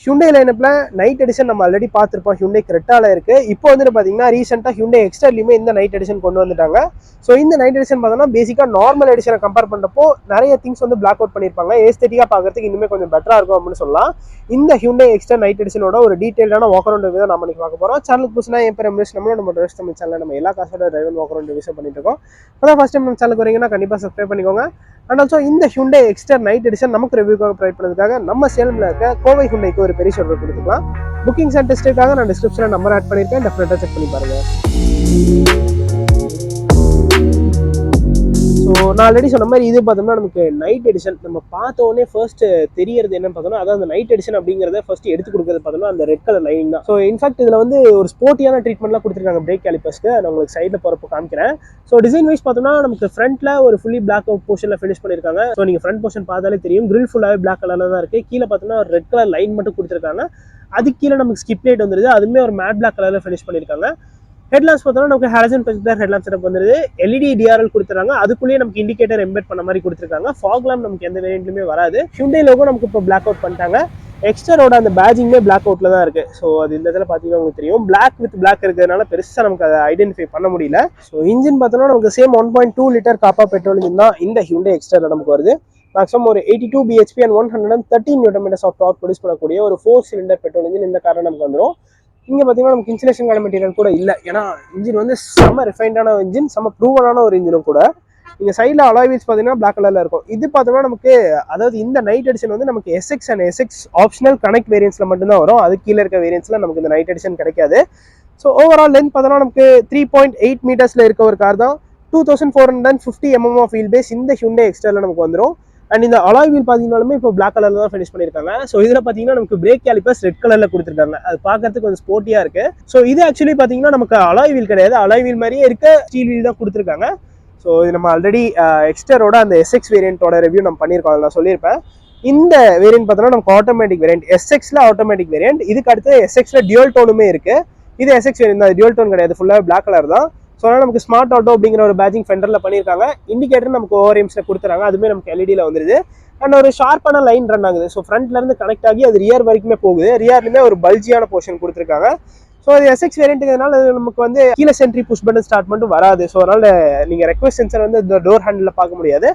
Hyundai லைனப்ல night edition நம்ம already பார்த்துருப்போம். Hyundai Cretaல இருக்கு. இப்போ வந்துட்டு பார்த்தீங்கன்னா ரீசெண்டாக Hyundai Exterலையுமே இந்த நைட் எடிஷன் கொண்டு வந்துட்டாங்க. ஸோ இந்த நைட் எடிஷன் பார்த்தோம்னா பேசிக்காக நார்மல் எடிஷனை கம்பேர் பண்ணுறப்போ நிறைய திங்ஸ் வந்து பிளாக் அவுட் பண்ணியிருப்பாங்க. ஏஸ்தெட்டிக்காக பார்க்கறதுக்கு இன்னுமே கொஞ்சம் பெட்டராக இருக்கும் அப்படின்னு சொல்லலாம். இந்த Hyundai Exter நைட் எடிஷனோட ஒரு டீட்டெயிலான வாக் அரௌண்ட் ரிவ்யூ தான் நம்ம இன்னைக்கு பார்க்க போகிறோம். சேனலுக்கு புதுசுனா என் பேர் ரமேஷ். நம்ம ட்ரெஸ் தமிழ் சேனலில் நம்ம எல்லா காசோட டிரைவர் வாக் அரௌண்ட் ரிவ்யூஸ் பண்ணிட்டு இருக்கோம். அதான் ஃபர்ஸ்ட் டைம் நம்ம சேனலுக்கு வரீங்கன்னா கண்டிப்பாக சப்ஸ்கிரைப் பண்ணிக்கோங்க. அண்ட் ஆல்சோ இந்த Hyundai Exter நைட் எடிஷன் நமக்கு ரிவ்யூக்காக ப்ரொவைட் பண்ணதுக்காக நம்ம சேலமில் இருக்க கோவை Hyundaiக்கு ஒரு பெரிய ஷோல்டர் கொடுத்துக்கலாம். புக்கிங்ஸ் அண்ட் டெஸ்ட்டுக்காக நான் டிஸ்கிரிப்ஷனில் நம்பர் ஆட் பண்ணியிருக்கேன். டெஃபினட்டாக செக் பண்ணி பாருங்கள். ஸோ நான் ஆல்ரெடி சொன்ன மாதிரி இது பார்த்தோம்னா நமக்கு நைட் எடிஷன். நம்ம பார்த்தோன்னே ஃபர்ஸ்ட் தெரியறது என்னன்னு பார்த்தோம்னா அதான் அந்த நைட் எடிஷன் அப்படிங்கிறத ஃபர்ஸ்ட் எடுத்து கொடுக்குறது பார்த்தோம்னா அந்த ரெட் கலர் லைன் தான். ஸோ இன்ஃபேக்ட் இதில் வந்து ஒரு ஸ்போர்ட்டியான ட்ரீட்மெண்ட்லாம் கொடுத்துருக்காங்க பிரேக் கேலிப்பர்ஸ்க்கு. நான் உங்களுக்கு சைடில் போகிறப்போ காமிக்கிறேன். ஸோ டிசைன் வைஸ் பார்த்தோம்னா நமக்கு ஃப்ரண்ட்ல ஒரு ஃபுல்லி பிளாக் அவுட் போர்ஷனில் ஃபினிஷ் பண்ணியிருக்காங்க. ஸோ நீங்கள் ஃப்ரண்ட் போர்ஷன் பார்த்தாலே தெரியும் கிரில் ஃபுல்லாகவே பிளாக் கலரில் தான் இருக்குது. கீழே பார்த்தோம்னா ஒரு ரெட் கலர் லைன் மட்டும் கொடுத்துருக்காங்க. அதுக்கு கீழே நமக்கு ஸ்கிப் லைட் வந்துருது. அதுவுமே ஒரு மேட் பிளாக் கலரில் ஃபினிஷ் பண்ணியிருக்காங்க. ஹெட்லாம்ப்ஸ் பார்த்தோம்னா நமக்கு ஹாலஜன் ப்ரொஜெக்டர் ஹெட்லாம்ப் செட்டப் வந்துருது. எல்இடி டிஆர்எல் கொடுத்துறாங்க. அதுக்குள்ளேயே நமக்கு இண்டிகேட்டர் எம்பெட் பண்ண மாதிரி கொடுத்துருக்காங்க. ஃபாக் லேம்ப் நமக்கு எந்த வேரியண்ட்லுமே வராது. Hyundai லோகோ நமக்கு இப்போ பிளாக் அவுட் பண்ணிட்டாங்க. எக்ஸ்டரோட அந்த பேஜிங்குமே பிளாக் அவுட்ல தான் இருக்கு. ஸோ அது இந்த இதில் பார்த்தீங்கன்னா உங்களுக்கு தெரியும் பிளாக் வித் பிளாக் இருக்கிறதுனால பெருசாக நமக்கு அதை ஐடென்டிஃபை பண்ண முடியல. ஸோ இன்ஜின் பார்த்தோம்னா நமக்கு சேம் 1.2 லிட்டர் காப்பா பெட்ரோல் இன்ஜின் தான் இந்த Hyundai Exter நமக்கு வருது. மேக்ஸிமம் ஒரு 82 bhp and 113 Nm of torque produce பண்ணக்கூடிய ஒரு 4 சிலிண்டர் பெட்ரோல் இன்ஜின் இந்த காரில் நமக்கு வந்துடும். இங்கே பார்த்தீங்கன்னா நமக்கு இன்சுலேஷன் மெட்டீரியல் கூட இல்லை. ஏன்னா இன்ஜின் வந்து செம்ம ரிஃபைண்டான இன்ஜின், செம்ம ப்ரூவனான ஒரு இன்ஜினும் கூட. நீங்கள் சைடில் அலாய் வீல்ஸ் பார்த்தீங்கன்னா பிளாக் கலரில் இருக்கும். இது பார்த்தோம்னா நமக்கு அதாவது இந்த நைட் எடிஷன் வந்து நமக்கு SX and SX optional connect வேரியன்ஸில் மட்டும்தான் வரும். அது கீழே இருக்க வேரியன்ஸில் நமக்கு இந்த நைட் எடிஷன் கிடைக்காது. ஸோ ஓவரால் லென்த் பார்த்தோம்னா நமக்கு 3.8 மீட்டர்ஸில் இருக்க ஒரு கார் தான். 2450 mm ஆஃப் வீல் பேஸ் இந்த Hyundai Exterல நமக்கு வந்துடும். அண்ட் இந்த அலாய் வீல் பார்த்தீங்கன்னாலுமே இப்போ பிளாக் கலர்ல தான் ஃபினிஷ் பண்ணியிருக்காங்க. ஸோ இதில் பார்த்தீங்கன்னா நமக்கு பிரேக் கேலிப்பர்ஸ் ரெட் கலர்ல கொடுத்துருக்காங்க. அது பார்க்கறதுக்கு கொஞ்சம் ஸ்போர்ட்டியா இருக்கு. ஸோ இது ஆக்சுவலி பார்த்தீங்கன்னா நமக்கு அலாய் வீல் கிடையாது. அலாய் வீல் மாதிரியே இருக்க ஸ்டீல் வீல் தான் கொடுத்துருக்காங்க. ஸோ இது நம்ம ஆல்ரெடி எக்ஸ்டரோட அந்த SX வேரியண்டோட ரிவ்யூ நம்ம பண்ணியிருக்கோம். நான் சொல்லியிருப்பேன். இந்த வேரியன்ட் பார்த்தோம்னா நமக்கு ஆட்டோமேட்டிக் வேரியன்ட். SXல ஆட்டோமேட்டிக் வேரியன்ட். இதுக்கு அடுத்து SXல டியூல் டோனுமே இருக்கு. இது SX வேரியன்ட் தான், டியூல் டோன் கிடையாது, ஃபுல்லாக பிளாக் கலர் தான். ஸோ அதனால் நமக்கு ஸ்மார்ட் ஆட்டோ அப்படிங்கிற ஒரு பேஜிங் ஃபெண்டரில் பண்ணியிருக்காங்க. இண்டிகேட்டர் நமக்கு ஓவர்எம்ஸில் கொடுத்துறாங்க. அதுவுமே நமக்கு எல்இடியில் வந்துருது. அண்ட் ஒரு ஷார்ப்பான லைன் ரன் ஆகுது. ஸோ ஃப்ரண்ட்லேருந்து கனெக்ட் ஆகி அது ரியர் வரைக்குமே போகுது. ரியர்லையுமே ஒரு பல்ஜியான போர்ஷன் கொடுத்துருக்காங்க. ஸோ அது SX வேரியண்ட்டுங்கிறதுனால நமக்கு வந்து கீழே சென்ட்ரி புஷ் பட்டன் ஸ்டார்ட் மட்டும் வராது. ஸோ அதனால் நீங்கள் ரெக்வஸ்ட் சென்சர் வந்து இந்த டோர் ஹேண்டில் பார்க்க முடியாது.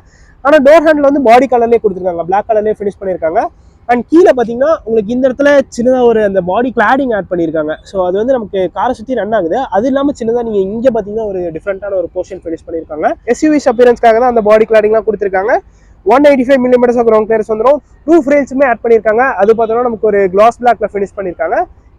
ஆனால் டோர் ஹேண்டில் வந்து பாடி கலர்லேயே கொடுத்துருக்காங்க, பிளாக் கலர்லேயே ஃபினிஷ் பண்ணியிருக்காங்க. அண்ட் கீழே பார்த்தீங்கன்னா உங்களுக்கு இந்த இடத்துல சின்னதாக ஒரு அந்த பாடி கிளாடிங் ஆட் பண்ணியிருக்காங்க. ஸோ அது வந்து நமக்கு காரை சுற்றி ரன் ஆகுது. அது இல்லாமல் சின்னதாக நீங்கள் இங்கே பார்த்தீங்கன்னா ஒரு டிஃப்ரெண்டான ஒரு போர்ஷன் ஃபினிஷ் பண்ணியிருக்காங்க. SUVs அப்பியரன்ஸ்க்காக தான் அந்த பாடி கிளாடிங்லாம் கொடுத்துருக்காங்க. 185 mm ஆஃப் கிரவுண்ட் கிளியரன்ஸ் வந்துடும். 2 ஃப்ரேம்ஸுமே ஆட் பண்ணியிருக்காங்க. அது பார்த்தோம்னா நமக்கு ஒரு கிளாஸ் பிளாக்ல ஃபினிஷ் பண்ணியிருக்காங்க.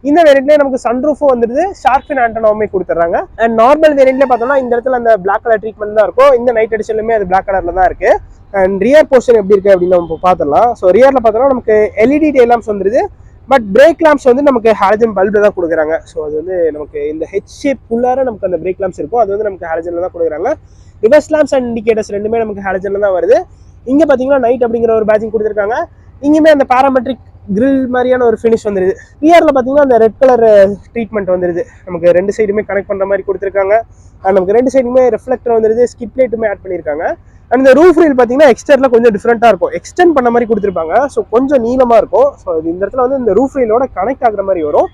இந்த வேரியண்ட்லேயே நமக்கு சன்ரூஃபும் வந்துருது. ஷார்க் ஃபின் ஆண்டனாவுமே கொடுத்துட்றாங்க. அண்ட் நார்மல் வேரியண்ட்லேயே பார்த்தோம்னா இந்த இடத்துல அந்த பிளாக் கலர் ட்ரீட்மெண்ட் தான் இருக்கும். இந்த நைட் எடிஷன்லுமே அது பிளாக் கலர்ல தான் இருக்கு. அண்ட் ரியர் போர்ஷன் எப்படி இருக்கு அப்படின்னு நம்ம பார்த்துடலாம். ஸோ ரியர்ல பார்த்தோம்னா நமக்கு எல்இடி டெயில் லாம்ப்ஸ் வந்துருது. பட் பிரேக் லாம்ப்ஸ் வந்து நமக்கு ஹாலஜன் பல்பு தான் கொடுக்குறாங்க. ஸோ அது வந்து நமக்கு இந்த ஹெச் ஷேப் ஃபுல்லார நமக்கு அந்த பிரேக் லாம்ப்ஸ் இருக்கும். அது வந்து நமக்கு ஹாலஜன்ல தான் கொடுக்குறாங்க. ரிவர்ஸ் லாம்ப்ஸ் அண்ட் இண்டிகேட்டர்ஸ் ரெண்டுமே நமக்கு ஹாலஜன்ல தான் வருது. இங்கே பார்த்தீங்கன்னா நைட் அப்படிங்கிற ஒரு பேட்சிங் கொடுத்துருக்காங்க. இங்கேயுமே அந்த பாராமெட்ரிக் கிரில் மாதிரியான ஒரு ஃபினிஷ் வந்துருது. ரியர்ல பார்த்தீங்கன்னா அந்த ரெட் கலர் ட்ரீட்மெண்ட் வந்துருது. நமக்கு ரெண்டு சைடுமே கனெக்ட் பண்ணுற மாதிரி கொடுத்துருக்காங்க. அண்ட் நமக்கு ரெண்டு சைடுமே ரிஃப்ளெக்டர் வந்துருது. ஸ்கிப் லைட்டுமே ஆட் பண்ணியிருக்காங்க. அண்ட் இந்த ரூஃப் ரீல் பார்த்தீங்கன்னா எக்ஸ்டர்ல கொஞ்சம் டிஃப்ரெண்ட்டாக இருக்கும். எக்ஸ்டெண்ட் பண்ண மாதிரி கொடுத்துருப்பாங்க. ஸோ கொஞ்சம் நீளமாக இருக்கும். ஸோ இந்த இடத்துல வந்து இந்த ரூஃப் ரீலோட கனெக்ட் ஆகுற மாதிரி வரும்.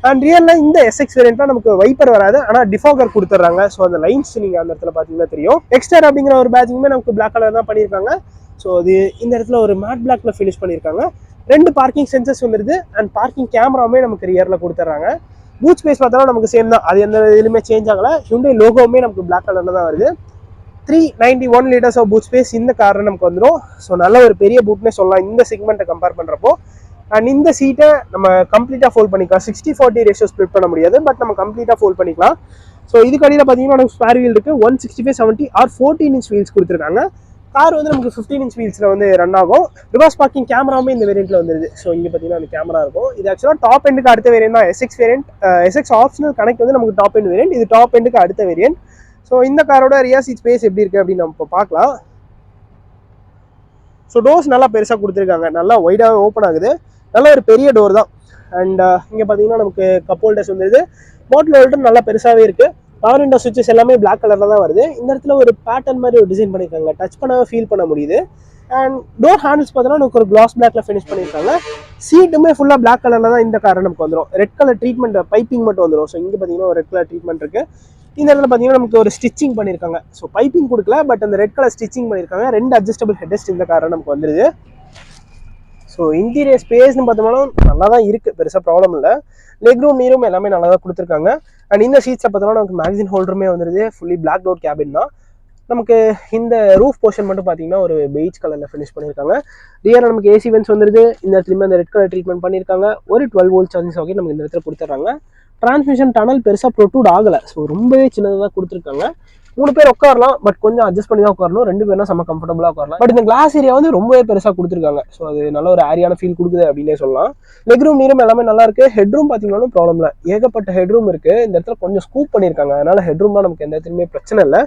அண்ட் ரியல்ல இந்த SX வேரியண்ட்ல நமக்கு வைப்பர் வராது. ஆனால் டிஃபாகர் கொடுத்துட்றாங்க. ஸோ அந்த லைன்ஸ் நீங்கள் அந்த இடத்துல பார்த்தீங்கன்னா தெரியும். எக்ஸ்டர் அப்படிங்கிற ஒரு பேட்சிங்குமே நமக்கு பிளாக் கலர் தான் பண்ணியிருக்காங்க. ஸோ அது இந்த இடத்துல ஒரு மேட் பிளாக்ல ஃபினிஷ் பண்ணியிருக்காங்க. 2 பார்க்கிங் சென்சர்ஸ் வந்துருது. அண்ட் பார்க்கிங் கேமராவுமே நமக்கு ரியர்ல கொடுத்துட்றாங்க. பூட் ஸ்பேஸ் பார்த்தாலும் நமக்கு சேம் தான். அது எந்த இதுலையுமே சேஞ்ச் ஆகல. Hyundai லோகோவுமே நமக்கு பிளாக் கலர்ல தான் வருது. 391 liters ஆஃப் பூட் ஸ்பேஸ் இந்த காரில் நமக்கு வந்துடும். ஸோ நல்ல ஒரு பெரிய பூட்னே சொல்லலாம் இந்த செக்மெண்ட்டை கம்பேர் பண்ணுறப்போ. அண்ட் இந்த சீட்டை நம்ம கம்ப்ளீட்டாக ஃபோல்ட் பண்ணிக்கலாம். 60-40 ரேஷியோ ஸ்ப்ளிட் பண்ண முடியாது. பட் நம்ம கம்ப்ளீட்டாக ஃபோல்ட் பண்ணிக்கலாம். ஸோ இதுக்கு அடியில் பார்த்தீங்கன்னா நமக்கு ஸ்பேர் வீல் இருக்குது. 165/70 or 14 inch வீல்ஸ் கொடுத்துருக்காங்க. கார் வந்து நமக்கு 15 inch வீல்ஸில் வந்து ரன் ஆகும். ரிவர்ஸ் பார்க்கிங் கேமராவுமே இந்த வேரியண்ட்டில் வந்துருது. ஸோ இங்கே பார்த்தீங்கன்னா அந்த கேமரா இருக்கும். இது ஆக்சுவலாக டாப் எண்டுக்கு அடுத்த வேரியன்ட் தான் SX variant. SX optional connect வந்து நமக்கு டாப் எண்ட் வேரியன்ட். இது டாப் எண்டுக்கு அடுத்த வேரியன்ட். ஸோ இந்த காரோட ரியர் சீட் ஸ்பேஸ் எப்படி இருக்குது அப்படின்னு நம்ம இப்போ பார்க்கலாம். ஸோ டோர்ஸ் நல்லா பெருசாக கொடுத்துருக்காங்க. நல்லா ஒய்டாகவே ஓப்பன் ஆகுது. நல்ல ஒரு பெரிய டோர் தான். அண்ட் இங்கே பார்த்தீங்கன்னா நமக்கு கப் ஹோல்டர்ஸ் வந்துருது. பாட்டில் ஹோல்டர் நல்லா பெருசாகவே இருக்குது. பவர் விண்டோ சுவிச்சஸ் எல்லாமே பிளாக் கலரில் தான் வருது. இந்த இடத்துல ஒரு பேட்டர்ன் மாதிரி ஒரு டிசைன் பண்ணியிருக்காங்க. டச் பண்ணவே ஃபீல் பண்ண முடியுது. அண்ட் டோர் ஹேண்டில்ஸ் பார்த்தோன்னா நமக்கு ஒரு கிளாஸ் பிளாக்ல ஃபினிஷ் பண்ணியிருக்காங்க. சீட்டுமே ஃபுல்லாக பிளாக் கலரில் தான் இந்த கார் நமக்கு வந்துடும். ரெட் கலர் ட்ரீட்மெண்ட் பைப்பிங் மட்டும் வந்துடும். ஸோ இங்கே பார்த்தீங்கன்னா ஒரு ரெட் கலர் ட்ரீட்மெண்ட் இருக்குது. இந்த இடத்துல பார்த்தீங்கன்னா நமக்கு ஒரு ஸ்டிச்சிங் பண்ணியிருக்காங்க. ஸோ பைப்பிங் கொடுக்கல, பட் அந்த ரெட் கலர் ஸ்டிச்சிங் பண்ணியிருக்காங்க. 2 அட்ஜஸ்டபிள் ஹெட்ரெஸ்ட் இந்த காரை நமக்கு வந்துடுது. ஸோ இன்டீரியர் ஸ்பேஸ்னு பார்த்தோம்னா நல்லா தான் இருக்குது, பெருசாக ப்ராப்ளம் இல்லை. லெக் ரூம் நீரும் எல்லாமே நல்லா தான் கொடுத்துருக்காங்க. அண்ட் இந்த சீட்ஸை பார்த்தோம்னா நமக்கு மேக்சின் ஹோல்டருமே வந்துடுது. ஃபுல்லி பிளாக் டோர் கேபின் தான். நமக்கு இந்த ரூஃப் போர்ஷன் மட்டும் பார்த்தீங்கன்னா ஒரு பெய்ஜ் கலரில் ஃபினிஷ் பண்ணியிருக்காங்க. ரியரில் நமக்கு ஏசி வென்ஸ் வந்துருது. இந்த இடத்துலையுமே அந்த ரெட் கலர் ட்ரீட்மெண்ட் பண்ணியிருக்காங்க. ஒரு 12 வோல்ட் சார்ஜிங் சாக்கெட் நமக்கு இந்த இடத்துல கொடுத்துட்றாங்க. டிரான்ஸ்மிஷன் டனல் பெருசாக ப்ரொட்ரூட் ஆகலை. ஸோ ரொம்பவே சின்னதாக தான் கொடுத்துருக்காங்க. 3 பேர் உட்காரலாம், பட் கொஞ்சம் அட்ஜஸ்ட் பண்ணி தான் உட்காரணும். 2 பேர்னா செம்ம கம்ஃபர்டபுளாக உட்காரலாம். பட் இந்த கிளாஸ் ஏரியா வந்து ரொம்பவே பெருசாக கொடுத்துருக்காங்க. ஸோ அது நல்ல ஒரு ஏரியான ஃபீல் கொடுக்குது அப்படின்னே சொல்லலாம். லெக் ரூம் நீரும் எல்லாமே நல்லா இருக்கு. ஹெட் ரூம் பார்த்தீங்கன்னாலும் ப்ராப்ளம் இல்லை, ஏகப்பட்ட ஹெட் ரூம் இருக்கு. இந்த இடத்துல கொஞ்சம் ஸ்கூப் பண்ணியிருக்காங்க, அதனால ஹெட் ரூம்லாம் நமக்கு எந்த இடத்துலையுமே பிரச்சனை இல்லை.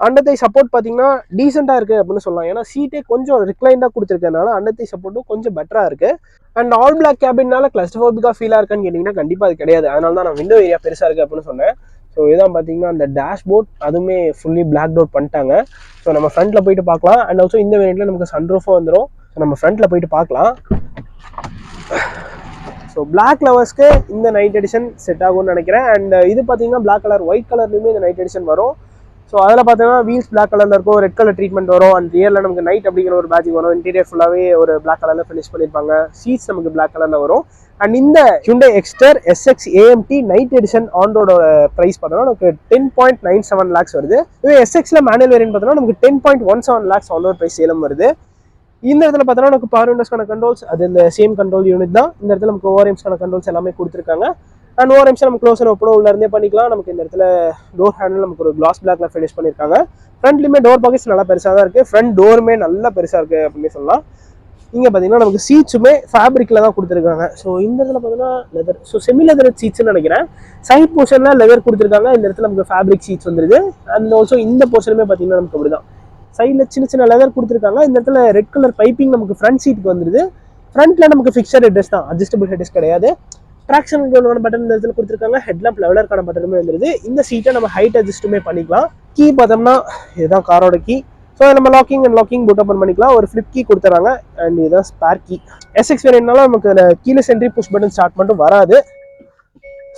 அண்டத்தை சப்போர்ட் பார்த்தீங்கன்னா டீசெண்டாக இருக்குது அப்படின்னு சொல்லலாம். ஏன்னா சீட்டே கொஞ்சம் ரிக்ளைண்டாக கொடுத்துருக்கனால அண்டத்தை சப்போர்ட்டும் கொஞ்சம் பெட்டராக இருக்குது. அண்ட் ஆல் பிளாக் கேபின்னால கிளஸ்ட்ரோஃபிக்காக ஃபீலாக இருக்கான்னு கேட்டிங்கன்னா கண்டிப்பாக அது கிடையாது. அதனால தான் நான் விண்டோ ஏரியா பெருசாக இருக்குது அப்படின்னு சொன்னேன். ஸோ இதான் பார்த்தீங்கன்னா அந்த டேஷ்போர்ட் அதுவுமே ஃபுல்லி பிளாக் டோர் பண்ணிட்டாங்க. ஸோ நம்ம ஃப்ரண்ட்டில் போயிட்டு பார்க்கலாம். அண்ட் ஆல்சோ இந்த வேரியண்ட்டில் நமக்கு சன்ரூஃபும் வந்துடும். ஸோ நம்ம ஃப்ரண்ட்டில் போயிட்டு பார்க்கலாம். ஸோ பிளாக் லவர்ஸ்க்கு இந்த நைட் எடிஷன் செட் ஆகும்னு நினைக்கிறேன். அண்ட் இது பார்த்தீங்கன்னா பிளாக் கலர் ஒயிட் கலர்லையுமே இந்த நைட் எடிஷன் வரும். ஸோ அதில் பார்த்தீங்கன்னா வீல்ஸ் பிளாக் கலரில் இருக்கும், ரெட் கலர் ட்ரீட்மெண்ட் வரும். அண்ட் ரியரில் நமக்கு நைட் அப்படிங்கிற ஒரு பேட்சிங் வரும். இன்டீரியர் ஃபுல்லாகவே ஒரு பிளாக் கலரில் ஃபினிஷ் பண்ணியிருப்பாங்க. சீட்ஸ் நமக்கு பிளாக் கலரில் வரும். அண்ட் இந்த Hyundai Exter SX AMT night edition ஆன்ரோட ப்ரைஸ் பார்த்தோம்னா நமக்கு 10.97 lakhs வருது. இது SXல மேனுவல் வேரியன்ட் பார்த்தோம்னா நமக்கு 10.17 lakhs ஆன்ரோட் ப்ரைஸ் சேலம் வருது. இந்த இடத்துல பார்த்தோம்னா நமக்கு பவர் விண்டோஸ்க்கான கண்ட்ரோல்ஸ் அது இந்த சேம் கண்ட்ரோல் யூனிட் தான். இந்த இடத்துல நமக்கு ஓஆர்எம்ஸ்க்கான கண்ட்ரோல்ஸ் எல்லாமே கொடுத்துருக்காங்க. அண்ட் ஓஆர்எம்ஸ் நம்ம க்ளோஸ் அண்ட் ஓப்பனும் உள்ள இருந்தே பண்ணிக்கலாம். நமக்கு இந்த இடத்துல டோர் ஹேண்டில் நமக்கு ஒரு கிளாஸ் பிளாக்ல ஃபினிஷ் பண்ணியிருக்காங்க. ஃப்ரண்ட்லையுமே டோர் பாக்கெட்ஸ் நல்லா பெருசாக தான் இருக்குது. ஃப்ரண்ட் டோருமே நல்லா பெருசாக இருக்குது அப்படின்னு சொல்லலாம். இங்கே பார்த்தீங்கன்னா நமக்கு சீட்ஸுமே ஃபேப்ரிக்கில் தான் கொடுத்துருக்காங்க. ஸோ இந்த இடத்துல பார்த்தீங்கன்னா லெதர், ஸோ செமி லெதர் சீட்ஸ்ன்னு நினைக்கிறேன். சைட் போர்ஷனில் லெதர் கொடுத்துருக்காங்க. இந்த இடத்துல நமக்கு ஃபேப்ரிக் சீட்ஸ் வந்துருது. அண்ட் ஆல்சோ இந்த போர்ஷனுமே பார்த்தீங்கன்னா நமக்கு அப்படி தான் சைடில் சின்ன சின்ன லெதர் கொடுத்துருக்காங்க. இந்த இடத்துல ரெட் கலர் பைப்பிங் நமக்கு ஃப்ரண்ட் சீட்டுக்கு வந்துருது. ஃப்ரண்ட்டில் நமக்கு ஃபிக்ஸட் ஹெட்ரெஸ் தான், அட்ஜஸ்டபிள் ஹெட்ரெஸ் கிடையாது. ட்ராக்ஷன் கண்ட்ரோலான பட்டன் இந்த இடத்துல கொடுத்துருக்காங்க. ஹெட்லாம்ப் லெவலருக்கான பட்டனுமே வந்துருது. இந்த சீட்டை நம்ம ஹைட் அட்ஜஸ்ட்டுமே பண்ணிக்கலாம். கீ பார்த்தோம்னா இதுதான் காரோட கீ. ஸோ நம்ம locking and locking boot open பண்ணிக்கலாம். ஒரு ஃப்ளிப் கீ கொடுத்துறாங்க. அண்ட் இதுதான் ஸ்பேர் கீ. SX வேரியன்ட்னால நமக்கு அதில் கீழே சென்ட்ரி புஷ் பட்டன் ஸ்டார்ட் மட்டும் வராது.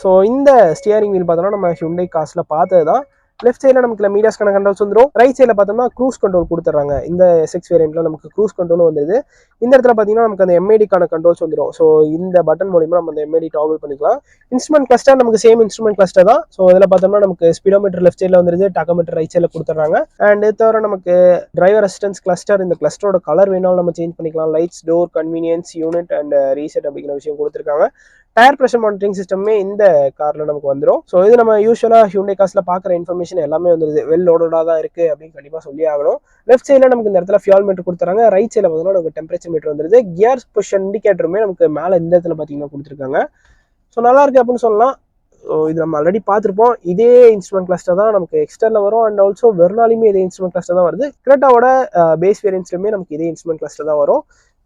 ஸோ இந்த ஸ்டியரிங் வீல் பார்த்தோம்னா நம்ம Hyundai கார்ஸில் பார்த்தது தான். லெஃப்ட் சைடில் நமக்கு மீடியாஸ்க்கான கண்ட்ரோல்ஸ் வந்துடும். ரைட் சைடில் பார்த்தோம்னா க்ரூஸ் கண்ட்ரோல் கொடுத்துட்றாங்க. இந்த SX வேரியண்ட்டில் நமக்கு க்ரூஸ் கண்ட்ரோலும் வந்துடுது. இந்த இடத்துல பார்த்தீங்கன்னா நமக்கு அந்த MIDக்கான கண்ட்ரோல்ஸ் வந்துடும். ஸோ இந்த பட்டன் மூலிமா நம்ம அந்த MID டாபிள் பண்ணிக்கலாம். இன்ஸ்ட்ருமெண்ட் கிளஸ்டர் நமக்கு சேம் இன்ஸ்ட்ருமெண்ட் கிளஸ்டர் தான். ஸோ இதில் பார்த்தோம்னா நமக்கு ஸ்பீடோமீட்டர் லெஃப்ட் சைடில் வந்துருது, டாக்கோமீட்டர் ரைட் சைடில் கொடுத்துட்றாங்க. அண்ட் இது தவிர நமக்கு டிரைவர் அசிஸ்டன்ஸ் கிளஸ்டர், இந்த கிளஸ்டரோட கலர் வேணாலும் நம்ம சேஞ்ச் பண்ணிக்கலாம். Lights, door, convenience unit and reset அப்படிங்கிற விஷயம் கொடுத்துருக்காங்க. டயர் ப்ரெஷர் மானிட்டரிங் சிஸ்டமே இந்த காரில் நமக்கு வந்துடும். ஸோ இது நம்ம யூஸ்வலாக Hyundai கார்ஸில் பார்க்குற இன்ஃபர்மேஷன் எல்லாமே வந்துருது. வெல் லோடடாக தான் இருக்குது அப்படின்னு கண்டிப்பாக சொல்லி ஆகணும். லெஃப்ட் சைடில் நமக்கு இந்த இடத்துல ஃபியூல் மீட்டர் கொடுத்துறாங்க. ரைட் சைடில் பார்த்தீங்கன்னா நமக்கு டெம்பரேச்சர் மீட்டர் வந்துருது. கியர் பொசிஷன் இண்டிகேட்டருமே நமக்கு மேலே இந்த இடத்துல பார்த்தீங்கன்னா கொடுத்துருக்காங்க. ஸோ நல்லா இருக்குது அப்படின்னு சொல்லலாம். ஸோ இது நம்ம ஆல்ரெடி பார்த்துருப்போம். இதே இன்ஸ்ட்ருமெண்ட் கிளஸ்டர் தான் நமக்கு எக்ஸ்டர்ல வரும். அண்ட் ஆல்சோ வெர்னாலுமே இதே இன்ஸ்ட்ருமெண்ட் கிளஸ்டர் தான் வருது. கிரெட்டாவோட பேஸ் வேரியன்ட்ஸ்லுமே நமக்கு இதே இன்ஸ்ட்ருமெண்ட் கிளஸ்டர் தான் வரும்.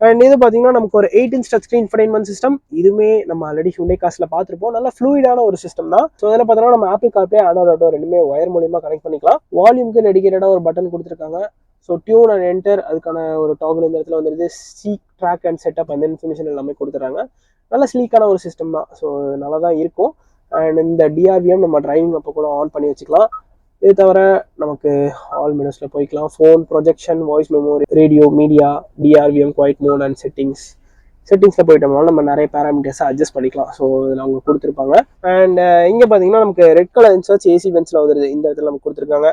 அண்ட் இது பார்த்தீங்கன்னா நமக்கு ஒரு 8-inch டச் ஸ்க்ரீன் இன்ஃபர்டைன்மென்ட் சிஸ்டம். இதுவுமே நம்ம ஆல்ரெடி Hyundai கார்ஸில் பார்த்துருப்போம். நல்லா ஃப்ளூயிடான ஒரு சிஸ்டம் தான். ஸோ இதில் பார்த்தோம்னா நம்ம ஆப்பிள் கார்ப்ளே, ஆண்ட்ராய்ட் ஆட்டோ ரெண்டுமே ஒயர் மூலியமா கனெக்ட் பண்ணிக்கலாம். வால்யூமுக்கு டெடிகேட்டடாக ஒரு பட்டன் கொடுத்துருக்காங்க. ஸோ டியூன் அண்ட் என்டர் அதுக்கான ஒரு டாபிள் இந்த இடத்துல வந்துருது. சீக் ட்ராக் அண்ட் செட்டப் அந்த இன்ஃபர்மேஷன் எல்லாமே கொடுத்துறாங்க. நல்ல ஸ்லீக்கான ஒரு சிஸ்டம் தான். ஸோ நல்லா தான் இருக்கும். அண்ட் இந்த DRVM நம்ம டிரைவிங் அப்போ கூட ஆன் பண்ணி வச்சுக்கலாம். இது தவிர நமக்கு ஆல் மெனுஸில் போய்க்கலாம். Phone, projection, voice memory, radio, media, DRVM, quiet mode and செட்டிங்ஸில் போயிட்டோம்னால நம்ம நிறைய பேராமீட்டர்ஸை அட்ஜஸ்ட் பண்ணிக்கலாம். ஸோ இதில் அவங்க கொடுத்துருப்பாங்க. அண்ட் இங்கே பார்த்தீங்கன்னா நமக்கு ரெட் கலர் இன்சர்ட்ஸ் ஏசி வென்ஸில் வந்துருது. இந்த இடத்துல நமக்கு கொடுத்துருக்காங்க.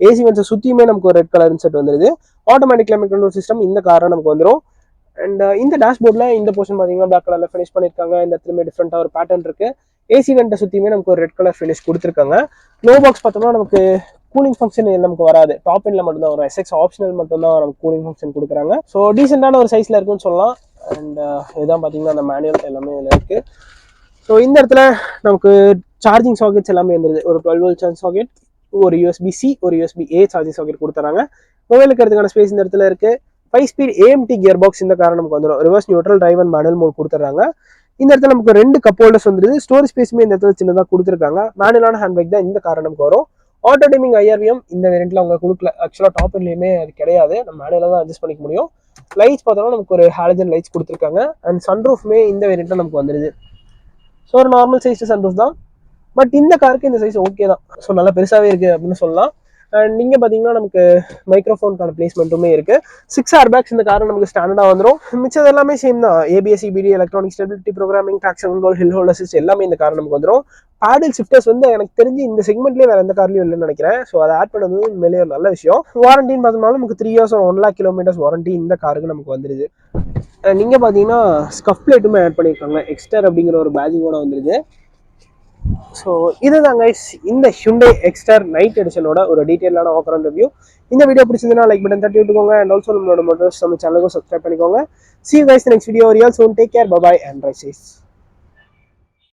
ஏசி வென்ஸை சுற்றியுமே நமக்கு ஒரு ரெட் கலர் இன்சர்ட் வந்துருது. ஆட்டோமேட்டிக் கிளைமேட் கண்ட்ரோல் சிஸ்டம் இந்த காரில் நமக்கு வந்துடும். அண்ட் இந்த டேஷ்போர்டில் இந்த போர்ஷன் பார்த்தீங்கன்னா பிளாக் கலரில் ஃபினிஷ் பண்ணியிருக்காங்க. இந்த இடத்துலையுமே டிஃப்ரெண்ட்டாக ஒரு பேட்டர்ன் இருக்குது. ஏசி வென்ட்டை சுற்றியுமே நமக்கு ஒரு ரெட் கலர் ஃபினிஷ் கொடுத்துருக்காங்க. க்ளோ பாக்ஸ் பார்த்தோம்னா நமக்கு கூலிங் ஃபங்க்ஷன் நமக்கு வராது. டாப் எண்ட்ல மட்டும்தான் வரும். SX ஆப்ஷனல் மட்டும்தான் நமக்கு கூலிங் ஃபங்க்ஷன் கொடுக்குறாங்க. ஸோ டீசெண்டான ஒரு சைஸில் இருக்குன்னு சொல்லலாம். அண்ட் இதுதான் பார்த்தீங்கன்னா அந்த மேனுவல் எல்லாமே இதில் இருக்குது. ஸோ இந்த இடத்துல நமக்கு சார்ஜிங் சாக்கெட்ஸ் எல்லாமே இருந்தது. ஒரு 12 volt சார்ஜ் சாக்கெட், ஒரு USB-C, ஒரு USB-A சார்ஜிங் சாக்கெட் கொடுத்துறாங்க. மொபைல் இருக்கிறதுக்கான ஸ்பேஸ் இந்த இடத்துல இருக்குது. 5-speed AMT கியர் பாக்ஸ் இந்த காரணம் நமக்கு வந்துடும். Reverse neutral, drive and manual mode கொடுத்துறாங்க. இந்த இடத்துல நமக்கு 2 கப் ஹோல்டர்ஸ் வந்துருது. ஸ்டோரேஜ் ஸ்பேஸுமே இந்த இடத்துல சின்னதாக கொடுத்துருக்காங்க. மேனுவலான ஹேண்ட் பேக் தான் இந்த காரணம் நமக்கு வரும். ஆட்டோ டைமிங் IRVM இந்த வேரியண்ட்ல அவங்க கொடுக்கல. ஆக்சுவலாக டாப் எண்ட்லையுமே அது கிடையாது. நம்ம மேனுவலாக தான் அட்ஜஸ்ட் பண்ணிக்க முடியும். லைட்ஸ் பார்த்தோம்னா நமக்கு ஒரு ஹாலஜன் லைட்ஸ் கொடுத்துருக்காங்க. அண்ட் சன்ரூஃப்மே இந்த வேரியண்ட்ல நமக்கு வந்துருது. ஸோ ஒரு நார்மல் சைஸ் சன்ரூஃப் தான், பட் இந்த காருக்கு இந்த சைஸ் ஓகே தான். ஸோ நல்லா பெருசாகவே இருக்குது அப்படின்னு சொல்லலாம். அண்ட் நீங்கள் பார்த்தீங்கன்னா நமக்கு மைக்ரோஃபோனுக்கான பிளேஸ்மெண்ட்டுமே இருக்குது. 6 ஏர்பேக்ஸ் இந்த கார் நமக்கு ஸ்டாண்டர்டாக வந்துடும். மிச்சது எல்லாமே சேம் தான். ABS, CBD, electronic stability, programming, traction control, hill hold assist எல்லாமே இந்த கார் நமக்கு வந்துடும். பேடல் ஷிஃப்டர்ஸ் வந்து எனக்கு தெரிஞ்சு இந்த செக்மெண்ட்லேயே வேறு எந்த கார்லையும் இல்லைன்னு நினைக்கிறேன். ஸோ அதை ஆட் பண்ணது உண்மையிலேயே ஒரு நல்ல விஷயம். வாரண்டின்னு பார்த்தோம்னாலும் நமக்கு 3 years 1 lakh kilometers வாரண்டி இந்த காருக்கு நமக்கு வந்துடுது. நீங்கள் பார்த்தீங்கன்னா ஸ்கஃப் பிளேட்டுமே ஆட் பண்ணியிருக்காங்க. எக்ஸ்டர் அப்படிங்கிற ஒரு பேஜிங்கோட வந்துடுது. ஸோ இதுதான் கைஸ் இந்த Hyundai Exter நைட் எடிஷனோட ஒரு டீட்டெயிலான வாக் அரவுண்ட் ரிவ்யூ. இந்த வீடியோ பிடிச்சதுன்னா லைக் பட்டன் தட்டி விட்டுக்கோங்க. அண்ட் ஆல்சோ நம்மளோட மோட்டர்ஸ் நம்ம சேனலுக்கும் சப்ஸ்கிரைப் பண்ணிக்கோங்க. See you guys in the next video. Real soon. Take care. Bye bye and drive safe.